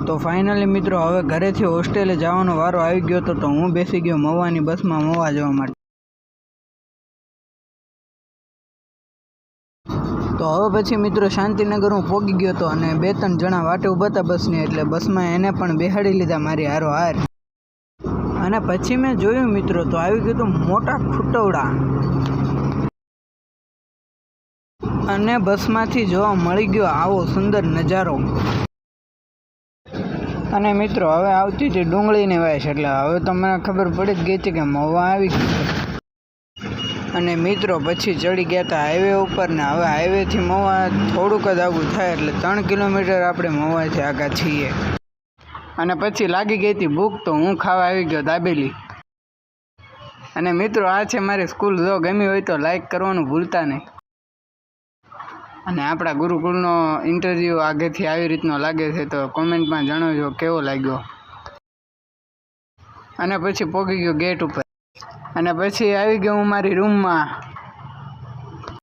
તો ફાઇનલી મિત્રો હવે ઘરેથી હોસ્ટેલે જવાનો વારો આવી ગયો હતો, તો હું બેસી ગયો મહુવાની બસમાં મહુવા જવા માટે. તો હવે પછી મિત્રો શાંતિનગર હું પહોંચી ગયો હતો અને 2-3 જણા વાટે ઊભા હતા બસની, એટલે બસમાં એને પણ બેહાડી લીધા મારી હારોહાર. અને પછી મેં જોયું મિત્રો તો આવી ગયું તો મોટા ખુટવડા અને બસમાંથી જોવા મળી ગયો આવો સુંદર નજારો. અને મિત્રો હવે આવતી હતી ડુંગળીની વાયસ, એટલે હવે તો મને ખબર પડી જ ગઈ હતી કે મહુવા આવી ગયું. અને મિત્રો પછી ચડી ગયા હતા હાઈવે ઉપર, ને હવે હાઈવેથી મહુવા થોડુંક જ આગું થાય, એટલે 3 કિલોમીટર આપણે મહુવાથી આગા છીએ. અને પછી લાગી ગઈ હતી ભૂખ, તો હું ખાવા આવી ગયો દાબેલી. અને મિત્રો આ છે મારી સ્કૂલ. જો ગમી હોય તો લાઈક કરવાનું ભૂલતા નહીં. અને આપણા ગુરુકુળનો ઇન્ટરવ્યૂ આગળથી આવી રીતનો લાગે છે તો કોમેન્ટમાં જણાવજો કેવો લાગ્યો. અને પછી પહોંચી ગયો ગેટ ઉપર, અને પછી આવી ગયો હું મારી રૂમમાં.